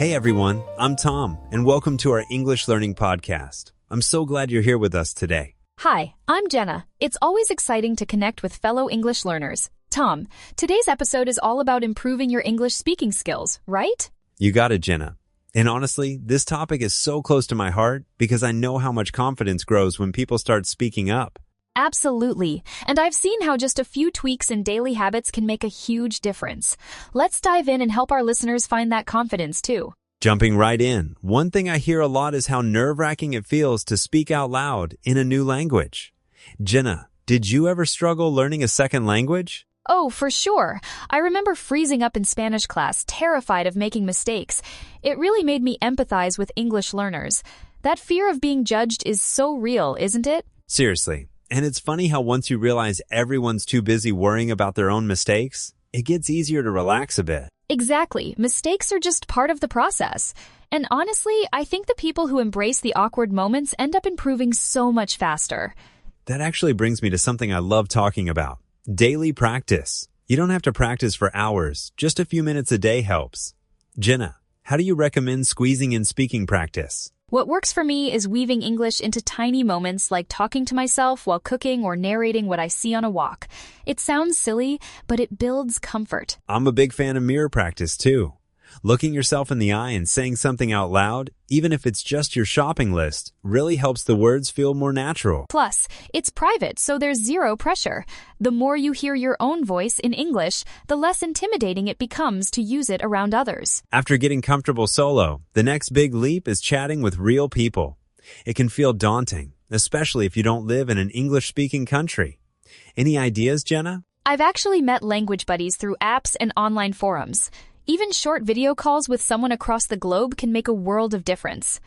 Hey everyone, I'm Tom, and welcome to our English Learning Podcast. I'm so glad you're here with us today. Hi, I'm Jenna. It's always exciting to connect with fellow English learners. Tom, today's episode is all about improving your English speaking skills, right? You got it, Jenna. And honestly, this topic is so close to my heart because I know how much confidence grows when people start speaking up. Absolutely. And I've seen how just a few tweaks in daily habits can make a huge difference. Let's dive in and help our listeners find that confidence too. Jumping right in, one thing I hear a lot is how nerve-wracking it feels to speak out loud in a new language. Jenna, did you ever struggle learning a second language? Oh, for sure. I remember freezing up in Spanish class, terrified of making mistakes. It really made me empathize with English learners. That fear of being judged is so real, isn't it? Seriously. And it's funny how once you realize everyone's too busy worrying about their own mistakes, it gets easier to relax a bit. Exactly. Mistakes are just part of the process. And honestly, I think the people who embrace the awkward moments end up improving so much faster. That actually brings me to something I love talking about. Daily practice. You don't have to practice for hours. Just a few minutes a day helps. Jenna, how do you recommend squeezing in speaking practice? What works for me is weaving English into tiny moments like talking to myself while cooking or narrating what I see on a walk. It sounds silly, but it builds comfort. I'm a big fan of mirror practice too. Looking yourself in the eye and saying something out loud, even if it's just your shopping list, really helps the words feel more natural. Plus, it's private, so there's zero pressure. The more you hear your own voice in English, the less intimidating it becomes to use it around others. After getting comfortable solo, the next big leap is chatting with real people. It can feel daunting, especially if you don't live in an English-speaking country. Any ideas, Jenna? I've actually met language buddies through apps and online forums. Even short video calls with someone across the globe can make a world of difference.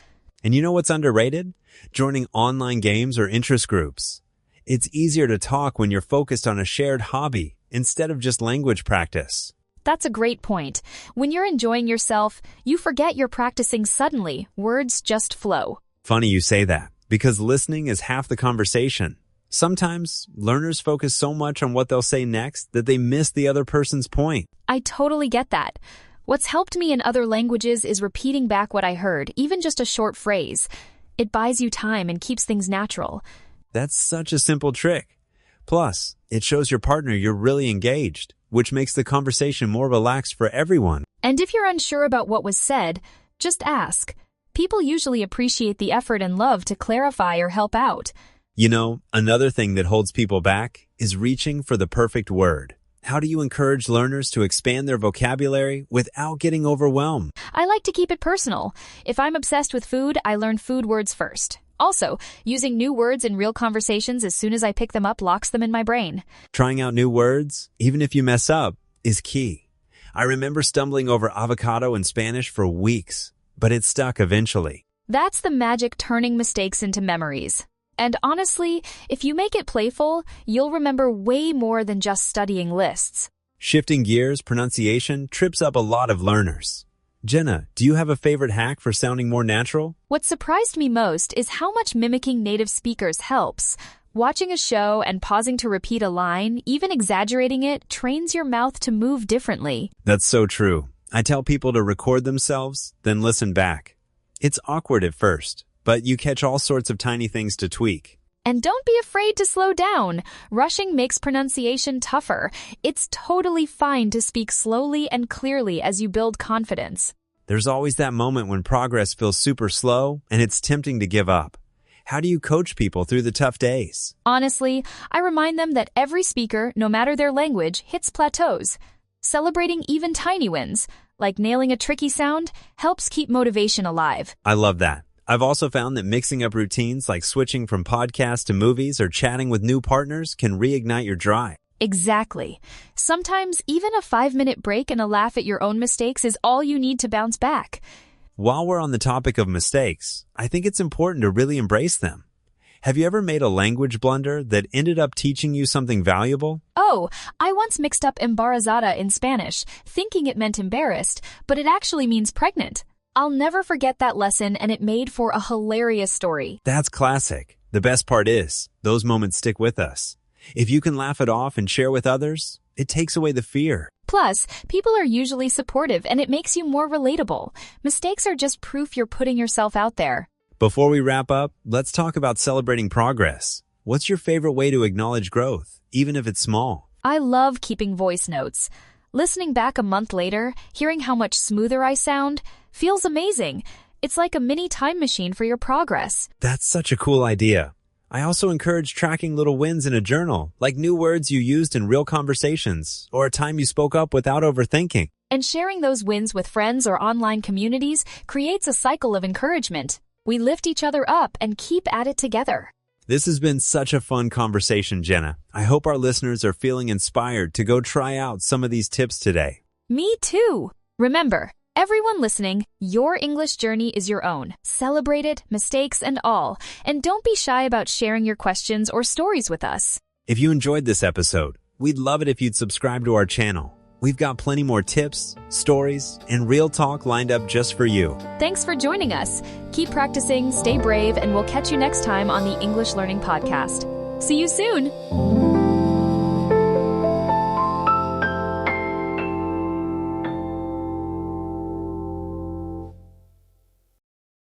And you know what's underrated? Joining online games or interest groups. It's easier to talk when you're focused on a shared hobby instead of just language practice. That's a great point. When you're enjoying yourself, you forget you're practicing suddenly. Words just flow. Funny you say that, because listening is half the conversation. Sometimes, learners focus so much on what they'll say next that they miss the other person's point. I totally get that. What's helped me in other languages is repeating back what I heard, even just a short phrase. It buys you time and keeps things natural. That's such a simple trick. Plus, it shows your partner you're really engaged, which makes the conversation more relaxed for everyone. And if you're unsure about what was said, just ask. People usually appreciate the effort and love to clarify or help out. You know, another thing that holds people back is reaching for the perfect word. How do you encourage learners to expand their vocabulary without getting overwhelmed? I like to keep it personal. If I'm obsessed with food, I learn food words first. Also, using new words in real conversations as soon as I pick them up locks them in my brain. Trying out new words, even if you mess up, is key. I remember stumbling over avocado in Spanish for weeks, but it stuck eventually. That's the magic turning mistakes into memories. And honestly, if you make it playful, you'll remember way more than just studying lists. Shifting gears, pronunciation trips up a lot of learners. Jenna, do you have a favorite hack for sounding more natural? What surprised me most is how much mimicking native speakers helps. Watching a show and pausing to repeat a line, even exaggerating it, trains your mouth to move differently. That's so true. I tell people to record themselves, then listen back. It's awkward at first, but you catch all sorts of tiny things to tweak. And don't be afraid to slow down. Rushing makes pronunciation tougher. It's totally fine to speak slowly and clearly as you build confidence. There's always that moment when progress feels super slow and it's tempting to give up. How do you coach people through the tough days? Honestly, I remind them that every speaker, no matter their language, hits plateaus. Celebrating even tiny wins, like nailing a tricky sound, helps keep motivation alive. I love that. I've also found that mixing up routines like switching from podcasts to movies or chatting with new partners can reignite your drive. Exactly. Sometimes even a 5-minute break and a laugh at your own mistakes is all you need to bounce back. While we're on the topic of mistakes, I think it's important to really embrace them. Have you ever made a language blunder that ended up teaching you something valuable? Oh, I once mixed up embarazada in Spanish, thinking it meant embarrassed, but it actually means pregnant. I'll never forget that lesson, and it made for a hilarious story. That's classic. The best part is, those moments stick with us. If you can laugh it off and share with others, It takes away the fear. Plus, people are usually supportive and it makes you more relatable. Mistakes are just proof you're putting yourself out there. Before we wrap up, let's talk about celebrating progress. What's your favorite way to acknowledge growth, even if it's small? I love keeping voice notes. Listening back a month later, hearing how much smoother I sound, feels amazing. It's like a mini time machine for your progress. That's such a cool idea. I also encourage tracking little wins in a journal, like new words you used in real conversations, or a time you spoke up without overthinking. And sharing those wins with friends or online communities creates a cycle of encouragement. We lift each other up and keep at it together. This has been such a fun conversation, Jenna. I hope our listeners are feeling inspired to go try out some of these tips today. Me too. Remember, everyone listening, your English journey is your own. Celebrate it, mistakes and all. And don't be shy about sharing your questions or stories with us. If you enjoyed this episode, we'd love it if you'd subscribe to our channel. We've got plenty more tips, stories, and real talk lined up just for you. Thanks for joining us. Keep practicing, stay brave, and we'll catch you next time on the English Learning Podcast. See you soon!